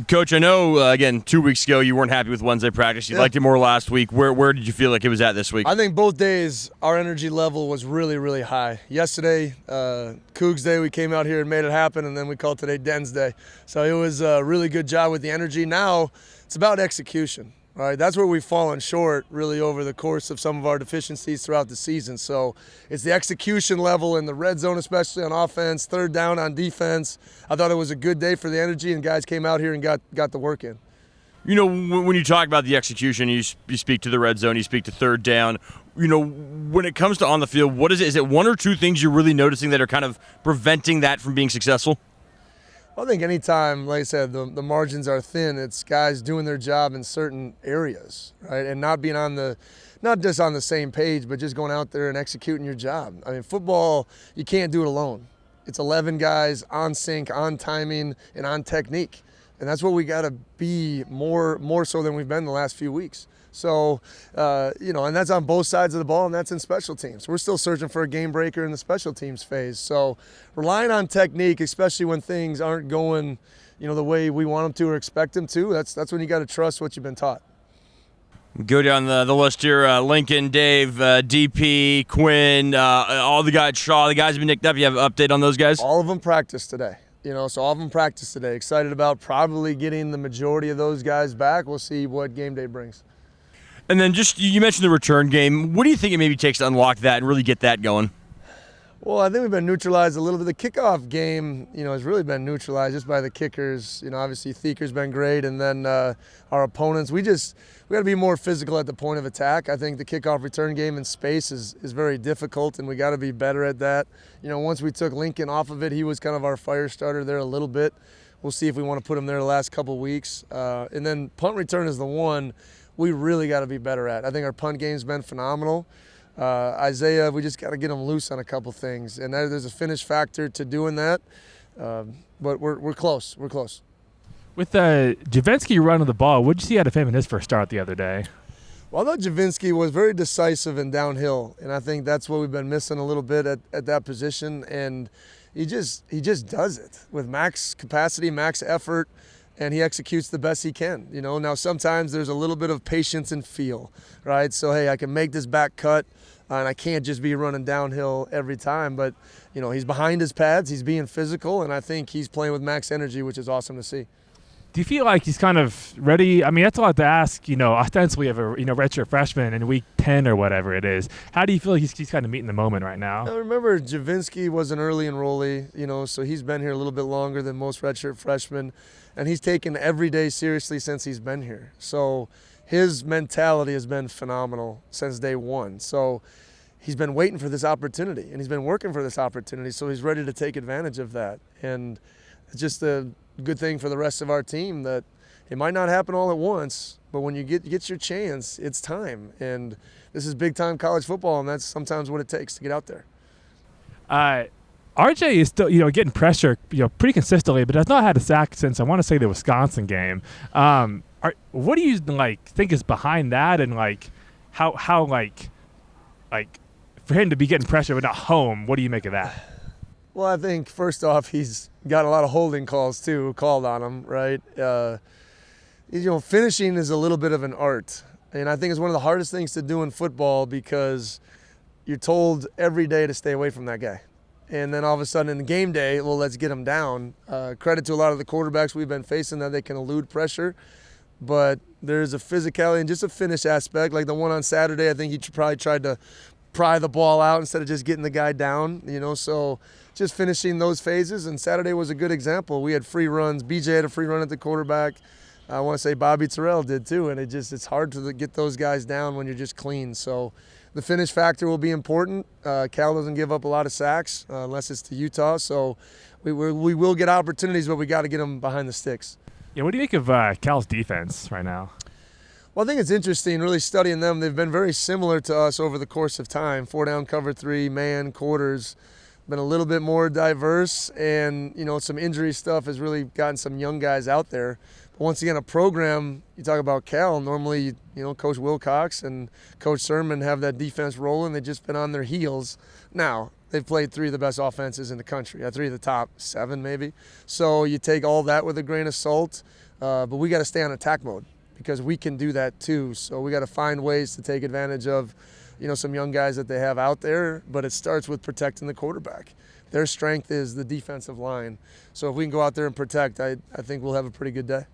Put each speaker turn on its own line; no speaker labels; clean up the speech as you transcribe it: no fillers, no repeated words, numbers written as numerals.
Coach, I know, again, 2 weeks ago you weren't happy with Wednesday practice. You liked it more last week. Where did you feel like it was at this week?
I think both days our energy level was really, really high. Yesterday, Cougs Day, we came out here and made it happen, and then we called today Den's Day. So it was a really good job with the energy. Now it's about execution. Right, that's where we've fallen short really over the course of some of our deficiencies throughout the season. So it's the execution level in the red zone, especially on offense, third down on defense. I thought it was a good day for the energy, and guys came out here and got the work in.
You know, when you talk about the execution, you speak to the red zone, you speak to third down. You know, when it comes to on the field, what is it? Is it one or two things you're really noticing that are kind of preventing that from being successful?
I think anytime, like I said, the margins are thin, it's guys doing their job in certain areas, right? And not being not just on the same page, but just going out there and executing your job. I mean, football, you can't do it alone. It's 11 guys on sync, on timing, and on technique. And that's what we got to be more so than we've been the last few weeks. So, and that's on both sides of the ball, and that's in special teams. We're still searching for a game breaker in the special teams phase. So relying on technique, especially when things aren't going, the way we want them to or expect them to, that's when you got to trust what you've been taught.
Go down the list here. Lincoln, Dave, DP, Quinn, all the guys, Shaw, the guys have been nicked up. You have an update on those guys?
All of them practiced today. So all of them practiced today. Excited about probably getting the majority of those guys back. We'll see what game day brings.
And then you mentioned the return game. What do you think it maybe takes to unlock that and really get that going?
Well, I think we've been neutralized a little bit. The kickoff game, has really been neutralized just by the kickers. Obviously Thieker's been great, and then our opponents. We got to be more physical at the point of attack. I think the kickoff return game in space is very difficult, and we got to be better at that. Once we took Lincoln off of it, he was kind of our fire starter there a little bit. We'll see if we want to put him there the last couple weeks. And then punt return is the one we really got to be better at. I think our punt game's been phenomenal. Isaiah, we just got to get him loose on a couple things, and there's a finish factor to doing that. But we're close. We're close.
With Javinsky running the ball, what did you see out of him in his first start the other day?
Well, I thought Javinsky was very decisive and downhill, and I think that's what we've been missing a little bit at that position. And he just does it with max capacity, max effort. And he executes the best he can. Now sometimes there's a little bit of patience and feel, right? So, hey, I can make this back cut, and I can't just be running downhill every time. But, he's behind his pads, he's being physical, and I think he's playing with max energy, which is awesome to see.
Do you feel like he's kind of ready? I mean, that's a lot to ask, ostensibly of a, redshirt freshman in week 10 or whatever it is. How do you feel like he's kind of meeting the moment right now?
I remember Javinsky was an early enrollee, so he's been here a little bit longer than most redshirt freshmen. And he's taken every day seriously since he's been here. So his mentality has been phenomenal since day one. So he's been waiting for this opportunity, and he's been working for this opportunity, so he's ready to take advantage of that. And it's just a good thing for the rest of our team that it might not happen all at once, but when you get your chance, it's time. And this is big-time college football, and that's sometimes what it takes to get out there.
RJ is still, getting pressure, pretty consistently, but has not had a sack since I want to say the Wisconsin game. What do you think is behind that, and how for him to be getting pressure but not home? What do you make of that?
Well, I think first off, he's got a lot of holding calls too called on him, right? Finishing is a little bit of an art, and I think it's one of the hardest things to do in football because you're told every day to stay away from that guy. And then all of a sudden in the game day, well, let's get him down. Credit to a lot of the quarterbacks we've been facing that they can elude pressure. But there's a physicality and just a finish aspect. Like the one on Saturday, I think he probably tried to pry the ball out instead of just getting the guy down. So just finishing those phases. And Saturday was a good example. We had free runs. BJ had a free run at the quarterback. I want to say Bobby Terrell did too. And it's hard to get those guys down when you're just clean. So the finish factor will be important. Cal doesn't give up a lot of sacks unless it's to Utah. So we will get opportunities, but we got to get them behind the sticks.
Yeah, what do you make of Cal's defense right now?
Well, I think it's interesting really studying them. They've been very similar to us over the course of time. 4-down, cover 3, man, quarters. Been a little bit more diverse, and some injury stuff has really gotten some young guys out there. But once again, a program, you talk about Cal, normally Coach Wilcox and Coach Sermon have that defense rolling. They've just been on their heels. Now, they've played 3 of the best offenses in the country, 3 of the top 7 maybe. So you take all that with a grain of salt, but we got to stay on attack mode because we can do that too. So we got to find ways to take advantage of, some young guys that they have out there, but it starts with protecting the quarterback. Their strength is the defensive line. So if we can go out there and protect, I think we'll have a pretty good day.